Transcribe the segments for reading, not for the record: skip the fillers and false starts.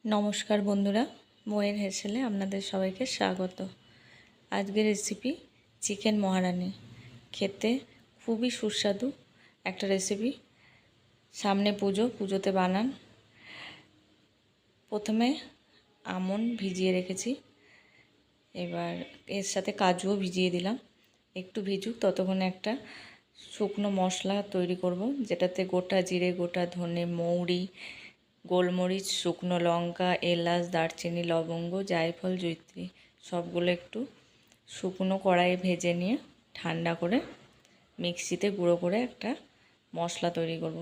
নমস্কার বন্ধুরা, মোয়ের হেসেলে আপনাদের সবাইকে স্বাগত। আজকের রেসিপি চিকেন মহারানি। খেতে খুবই সুস্বাদু একটা রেসিপি। সামনে পুজোতে বানান। প্রথমে আমন্ড ভিজিয়ে রেখেছি, এবার এর সাথে কাজুও ভিজিয়ে দিলাম। একটু ভিজুক, ততক্ষণে একটা শুকনো মশলা তৈরি করব, যেটাতে গোটা জিরে, গোটা ধনে, মৌরি, গোলমরিচ, শুকনো লঙ্কা, এলাচ, দারচিনি, লবঙ্গ, জায়ফল, জয়িত্রী সবগুলো একটু শুকনো কড়াইয়ে ভেজে নিয়ে ঠান্ডা করে মিক্সিতে গুঁড়ো করে একটা মশলা তৈরি করব।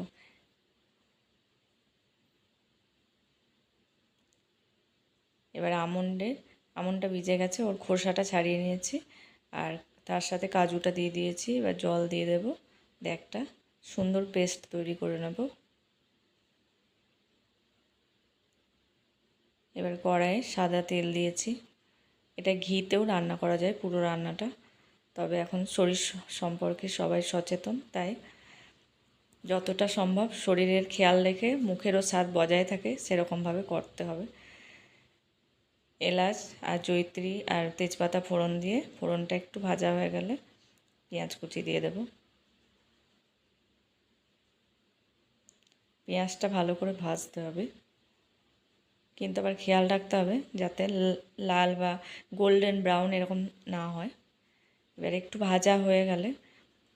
এবার আমন্ডটা ভিজে গেছে, ওর খোসাটা ছাড়িয়ে নিয়েছি, আর তার সাথে কাজুটা দিয়ে দিয়েছি। এবার জল দিয়ে দেবো, একটা সুন্দর পেস্ট তৈরি করে নেব। এবার কড়াইয়ে সাদা তেল দিয়েছি। এটা ঘিতেও রান্না করা যায় পুরো রান্নাটা, তবে এখন শরীর সম্পর্কে সবাই সচেতন, তাই যতটা সম্ভব শরীরের খেয়াল রেখে মুখেরও স্বাদ বজায় থাকে সেরকমভাবে করতে হবে। এলাচ আর জয়িত্রী আর তেজপাতা ফোড়ন দিয়ে ফোড়নটা একটু ভাজা হয়ে গেলে পেঁয়াজ কুচি দিয়ে দেব। পেঁয়াজটা ভালো করে ভাজতে হবে, কিন্তু আবার খেয়াল রাখতে হবে যাতে লাল বা গোল্ডেন ব্রাউন এরকম না হয়। এবার একটু ভাজা হয়ে গেলে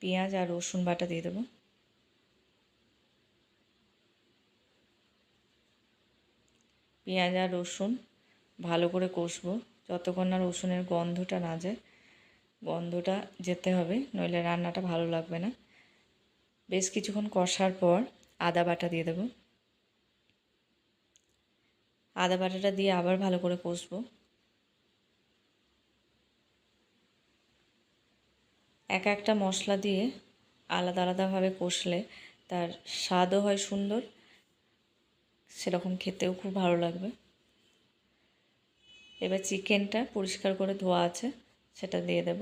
পেঁয়াজ আর রসুন বাটা দিয়ে দেবো। পেঁয়াজ আর রসুন ভালো করে কষবো যতক্ষণ না রসুনের গন্ধটা না যায়। গন্ধটা যেতে হবে, নইলে রান্নাটা ভালো লাগবে না। বেশ কিছুক্ষণ কষার পর আদা বাটা দিয়ে দেবো। আদা বাটাটা দিয়ে আবার ভালো করে কষবো। একটা মশলা দিয়ে আলাদা আলাদাভাবে কষলে তার স্বাদও হয় সুন্দর, সেরকম খেতেও খুব ভালো লাগবে। এবার চিকেনটা পরিষ্কার করে ধোয়া আছে, সেটা দিয়ে দেব।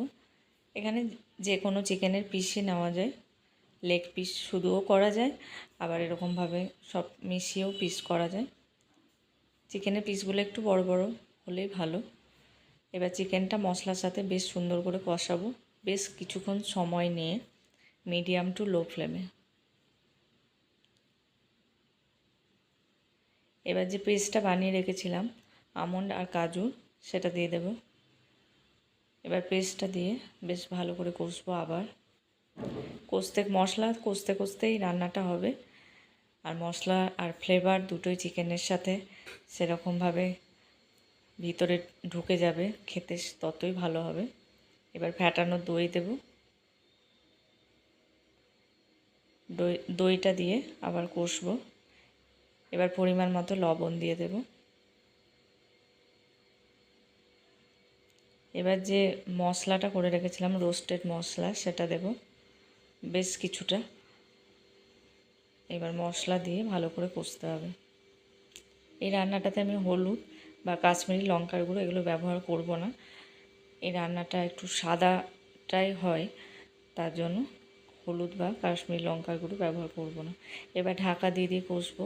এখানে যে কোনো চিকেনের পিসই নেওয়া যায়, লেগ পিস শুধুও করা যায়, আবার এরকমভাবে সব মিশিয়েও পিস করা যায়। চিকেনের পিসগুলো একটু বড় বড় হলেই ভালো। এবার চিকেনটা মশলার সাথে বেশ সুন্দর করে কষাবো, বেশ কিছুক্ষণ সময় নিয়ে মিডিয়াম টু লো ফ্লেমে। এবার যে পেস্টটা বানিয়ে রেখেছিলাম আমন্ড আর কাজু, সেটা দিয়ে দেব। এবার পেস্টটা দিয়ে বেশ ভালো করে কষবো। আবার মশলা কষতে কষতেই রান্নাটা হবে, আর মশলা আর ফ্লেভার দুটোই চিকেনের সাথে সেরকমভাবে ভিতরে ঢুকে যাবে, খেতে ততই ভালো হবে। এবার ফ্যাটানো দই দেব। দইটা দিয়ে আবার কষবো। এবার পরিমাণ মতো লবণ দিয়ে দেব। এবার যে মশলাটা করে রেখেছিলাম রোস্টেড মশলা, সেটা দেব বেশ কিছুটা। এবার মশলা দিয়ে ভালো করে কষতে হবে। এই রান্নাটাতে আমি হলুদ বা কাশ্মীরি লঙ্কার গুঁড়ো এগুলো ব্যবহার করব না। এই রান্নাটা একটু সাদাটাই হয়, তার জন্য হলুদ বা কাশ্মীরি লঙ্কার গুঁড়ো ব্যবহার করব না। এবার ঢাকা দিয়ে দিয়ে কষবো।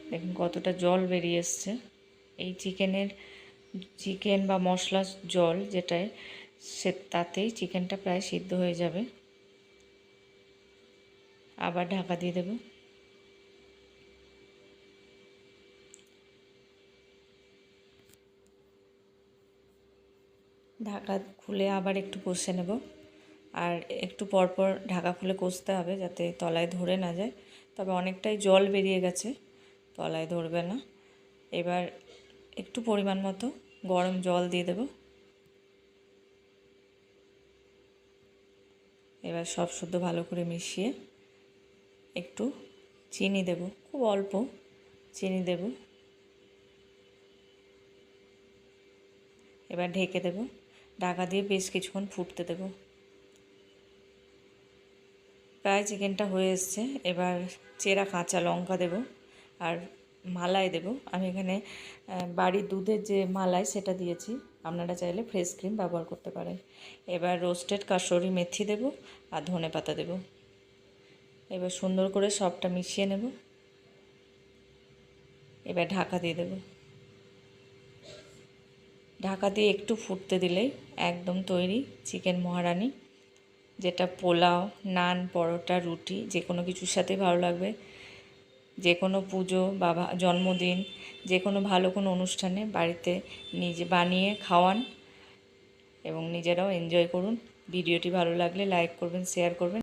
দেখুন কতটা জল বেরিয়ে এসছে। এই চিকেন বা মশলার জল যেটায়, তাতেই চিকেনটা প্রায় সিদ্ধ হয়ে যাবে। আবার ঢাকা দিয়ে দেব। ঢাকা খুলে আবার একটু কষে নেব, আর একটু পরপর ঢাকা খুলে কষতে হবে যাতে তলায় ধরে না যায়। তবে অনেকটাই জল বেরিয়ে গেছে, তলায় ধরবে না। এবার একটু পরিমাণ মতো গরম জল দিয়ে দেব। এবার সব শুদ্ধ ভালো করে মিশিয়ে একটু চিনি দেব, খুব অল্প চিনি দেব। এবার ঢেকে দেব, ঢাকা দিয়ে বেশ কিছুক্ষণ ফুটতে দেব। প্রায় চিকেনটা হয়ে এসছে। এবার চেরা কাঁচা লঙ্কা দেব আর মালাই দেব। আমি এখানে বাড়ির দুধের যে মালাই সেটা দিয়েছি, আপনারা চাইলে ফ্রেশ ক্রিম ব্যবহার করতে পারেন। এবার রোস্টেড কাসুরি মেথি দেব আর ধনেপাতা দেব। এবার সুন্দর করে সবটা মিশিয়ে নেব। এবার ঢাকা দিয়ে দেবো। ঢাকা দিয়ে একটু ফুটতে দিলেই একদম তৈরি চিকেন মহারানি, যেটা পোলাও, নান, পরোটা, রুটি যে কোনো কিছুর সাথে ভালো লাগবে। যে কোনো পুজো বা জন্মদিন, যে কোনো ভালো কোনো অনুষ্ঠানে বাড়িতে নিজে বানিয়ে খাওয়ান এবং নিজেরাও এনজয় করুন। ভিডিওটি ভালো লাগলে লাইক করবেন, শেয়ার করবেন।